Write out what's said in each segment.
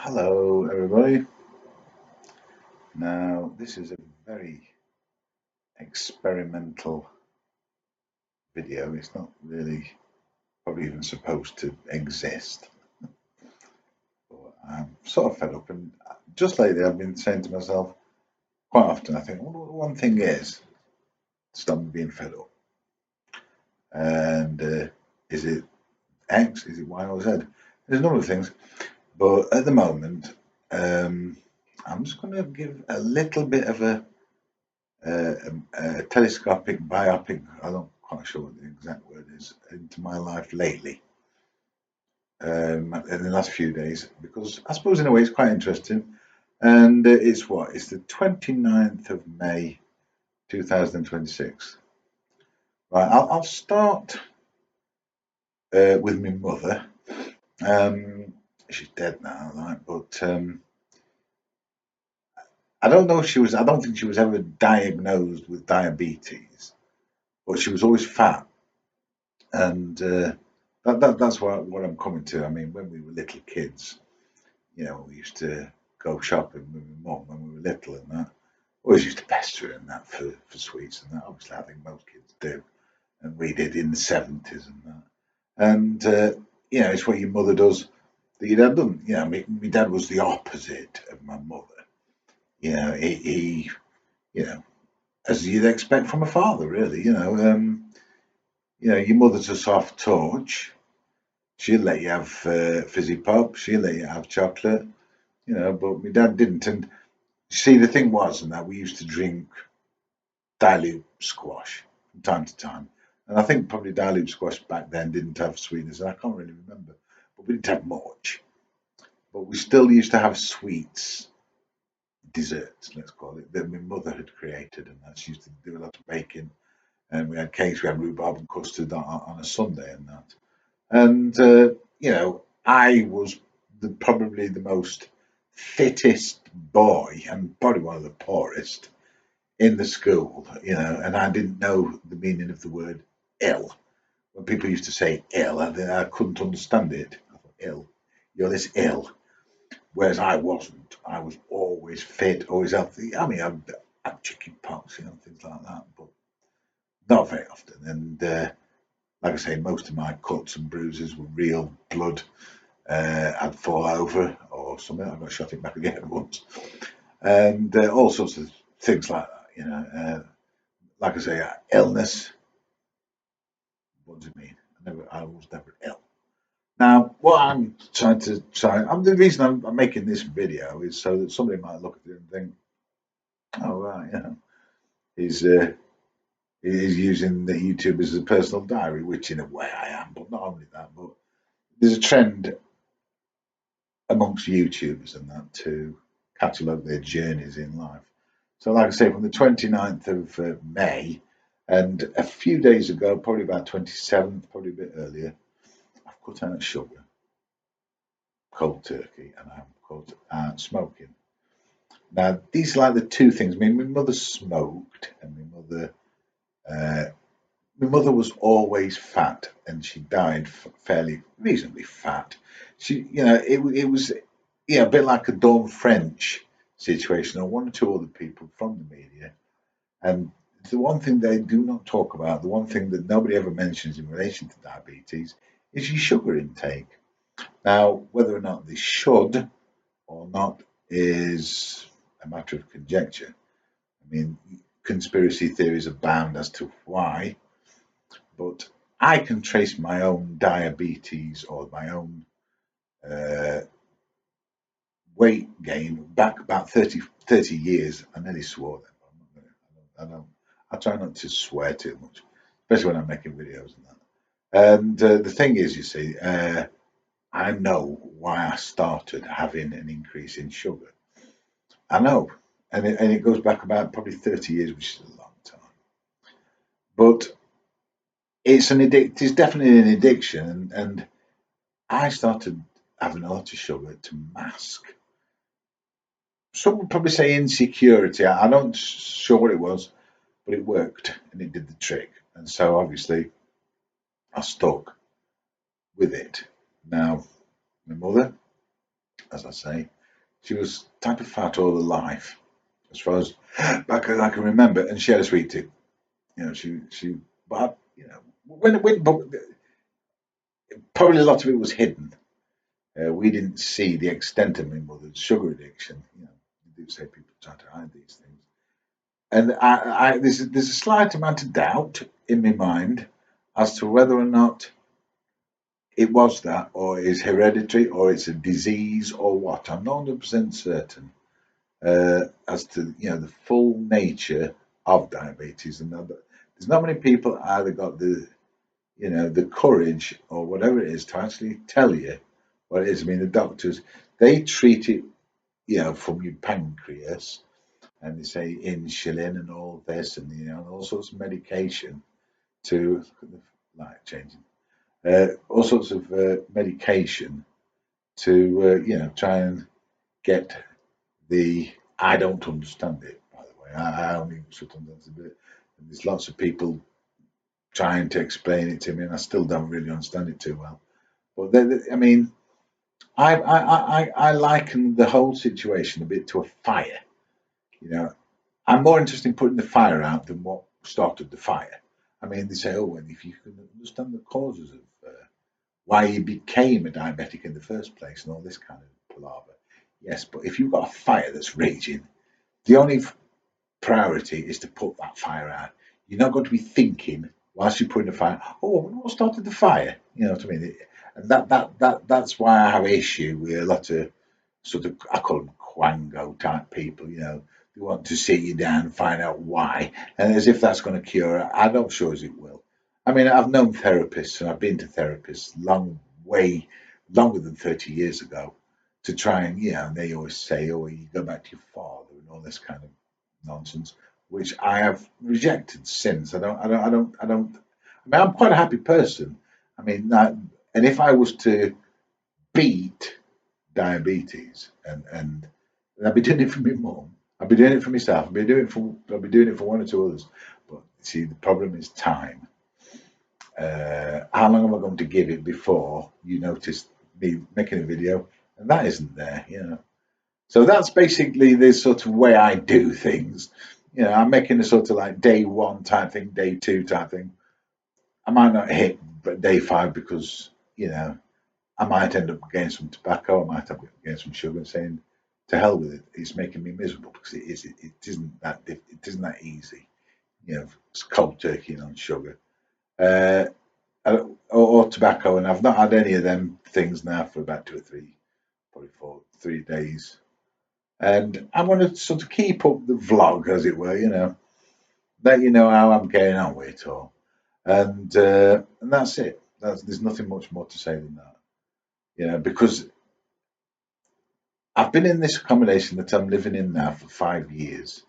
Hello, everybody. Now, this is a very experimental video. It's not really probably even supposed to exist. But I'm sort of fed up, and just lately I've been saying to myself quite often, I think, one thing is stop me being fed up. And is it X? Is it Y or Z? There's a number of things, but at the moment, um, I'm just going to give a little bit of a telescopic, biopic, I'm not quite sure what the exact word is, into my life lately in the last few days, because I suppose in a way it's quite interesting. And it's what? It's the 29th of May 2026. Right, I'll start with my mother. Um, she's dead now, right? But I don't know if she was, I don't think she was ever diagnosed with diabetes, but she was always fat. And that's what I'm coming to. I mean, when we were little kids, we used to go shopping with my mum when we were little and that. Always used to pester her and that for sweets and that. Obviously, I think most kids do. And we did in the 70s and that. And, it's what your mother does that your dad doesn't. My dad was the opposite of my mother. He as you'd expect from a father, really. Your mother's a soft touch. She'll let you have fizzy pop. She'll let you have chocolate, but my dad didn't. And see, the thing was, and that we used to drink dilute squash from time to time. And I think probably dilute squash back then didn't have sweetness. And I can't really remember, but we didn't have much. But we still used to have sweets, desserts, let's call it, that my mother had created. And that she used to do a lot of baking. And we had cakes, we had rhubarb and custard on a Sunday and that. And I was probably the most fittest boy and probably one of the poorest in the school, and I didn't know the meaning of the word ill. When people used to say ill, I couldn't understand it. I thought, ill, you're this ill. Whereas I wasn't. I was always fit, always healthy. I mean, I'd chicken pox, things like that, but not very often. And like I say, most of my cuts and bruises were real blood. I'd fall over or something. I got shot in the back of the head once, and all sorts of things like that. Like I say, illness. What does it mean? I was never ill. Now, what I'm trying to try, the reason I'm making this video is so that somebody might look at it and think, "Oh, right, he's using the YouTube as a personal diary," which in a way I am, but not only that, but there's a trend amongst YouTubers and that to catalogue their journeys in life. So, like I say, from the 29th of May and a few days ago, probably about 27th, probably a bit earlier, I've cut out sugar, cold turkey, and I've cut out smoking. Now, these are like the two things. I mean, my mother smoked, and uh, my mother was always fat, and she died fairly reasonably fat. It was a bit like a Dawn French situation, or one or two other people from the media. And the one thing they do not talk about, the one thing that nobody ever mentions in relation to diabetes, is your sugar intake. Now, whether or not they should or not is a matter of conjecture. I mean, conspiracy theories abound as to why, but I can trace my own diabetes or my own uh, weight gain back about 30 years. I nearly swore then. But I'm not gonna, I don't, I try not to swear too much, especially when I'm making videos and that. And the thing is, you see, I know why I started having an increase in sugar. I know, and it goes back about probably 30 years, which is a long time. But it's definitely an addiction, and I started having a lot of sugar to mask. Some would probably say insecurity. I'm not sure what it was, but it worked and it did the trick. And so obviously I stuck with it. Now, my mother, as I say, She was type of fat all her life, as far as back as I can remember, and she had a sweet tooth. But but probably a lot of it was hidden. We didn't see the extent of my mother's sugar addiction. You do say people try to hide these things, and there's a slight amount of doubt in my mind as to whether or not it was that, or is hereditary, or it's a disease, or what. I'm not 100% certain as to the full nature of diabetes, and there's not many people either got the courage or whatever it is to actually tell you what it is. I mean, the doctors, they treat it, from your pancreas, and they say insulin and all this, and all sorts of medication to light changing, all sorts of medication to try and get the. I don't understand it, by the way. I only sort of understand it. And there's lots of people trying to explain it to me, and I still don't really understand it too well. But I mean, I liken the whole situation a bit to a fire. You know, I'm more interested in putting the fire out than what started the fire. I mean, they say, oh, and if you can understand the causes of why you became a diabetic in the first place and all this kind of palaver. Yes, but if you've got a fire that's raging, the only priority is to put that fire out. You're not going to be thinking whilst you're putting the fire. Oh, what started the fire? You know what I mean? And that's why I have an issue with a lot of sort of, I call them quango type people. They want to sit you down and find out why, and as if that's going to cure it. I'm not sure as it will. I mean, I've known therapists and I've been to therapists way longer than 30 years ago to try and they always say, oh, you go back to your father and all this kind of nonsense, which I have rejected since. I mean, I'm quite a happy person. I mean, and if I was to beat diabetes and I'd be doing it for my mum, I'd be doing it for myself, I'd be doing it for one or two others. But see, the problem is time. How long am I going to give it before you notice me making a video and that isn't there. So that's basically the sort of way I do things. I'm making a sort of like day one type thing, day two type thing. I might not hit but day five because, I might end up getting some tobacco, I might end up getting some sugar and saying, to hell with it. It's making me miserable because it isn't that easy. It's cold turkey on sugar. Uh, or tobacco, and I've not had any of them things now for about 2 or 3, probably 3 days. And I want to sort of keep up the vlog, as it were, let you know how I'm getting on with it all. And that's it. There's nothing much more to say than that. Because I've been in this accommodation that I'm living in now for 5 years,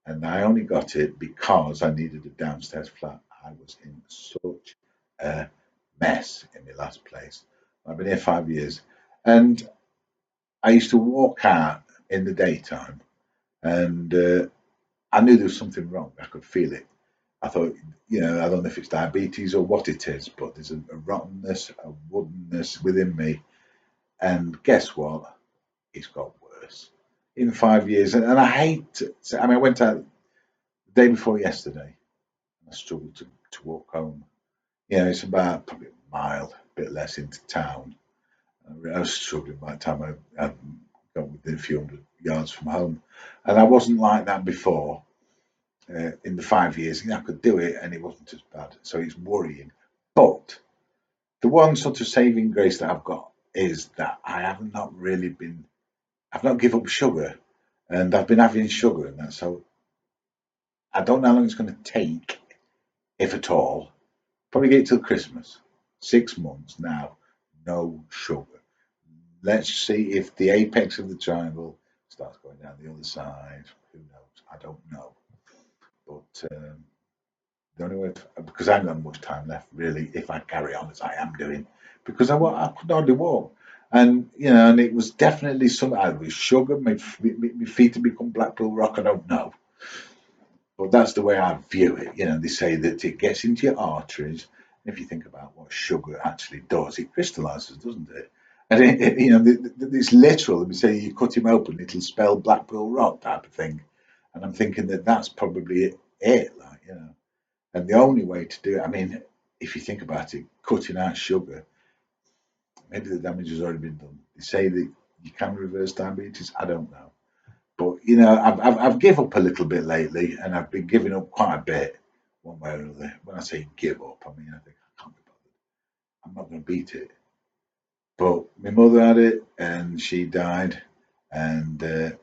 and I only got it because I needed a downstairs flat. I was in such a mess in my last place. I've been here 5 years, and I used to walk out in the daytime, and I knew there was something wrong. I could feel it. I thought, I don't know if it's diabetes or what it is, but there's a rottenness, a woodenness within me. And guess what? It's got worse in 5 years. And I hate to say, I mean, I went out the day before yesterday, and I struggled to walk home. It's about probably a mile, a bit less into town. I was struggling by the time I got within a few hundred yards from home. And I wasn't like that before. In the 5 years, I could do it and it wasn't as bad. So it's worrying. But the one sort of saving grace that I've got is that I've not given up sugar and I've been having sugar and that. So I don't know how long it's going to take, if at all. Probably get it till Christmas. 6 months now, no sugar. Let's see if the apex of the triangle starts going down the other side. Who knows? I don't know. But the only way, because I haven't got much time left, really, if I carry on as I am doing, because I could hardly walk. And it was definitely some either with sugar, my feet had become Blackpool Rock, I don't know. But that's the way I view it. They say that it gets into your arteries. If you think about what sugar actually does, it crystallizes, doesn't it? And it's literal. We say you cut him open, it'll spell Blackpool Rock type of thing. And I'm thinking that that's probably it, like And the only way to do it, I mean, if you think about it, cutting out sugar, maybe the damage has already been done. They say that you can reverse diabetes. I don't know, but I've given up a little bit lately, and I've been giving up quite a bit, one way or another. When I say give up, I mean I think I can't be bothered. I'm not going to beat it. But my mother had it, and she died, and we'll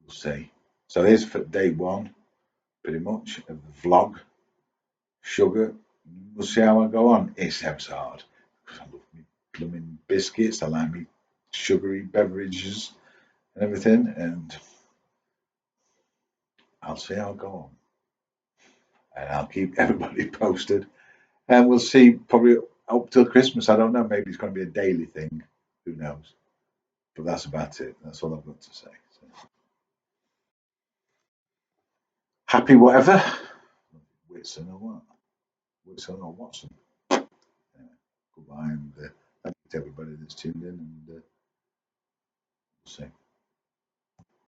see. So here's for day one, pretty much of the vlog. Sugar. We'll see how I go on. It sounds hard because I love me blooming biscuits. I like me sugary beverages and everything, and I'll see how I go on, and I'll keep everybody posted, and we'll see probably up till Christmas. I don't know. Maybe it's going to be a daily thing. Who knows? But that's about it. That's all I've got to say. So, happy whatever. Whitson or what? Whitson or Watson. Goodbye, and thank you to everybody that's tuned in, and we'll see.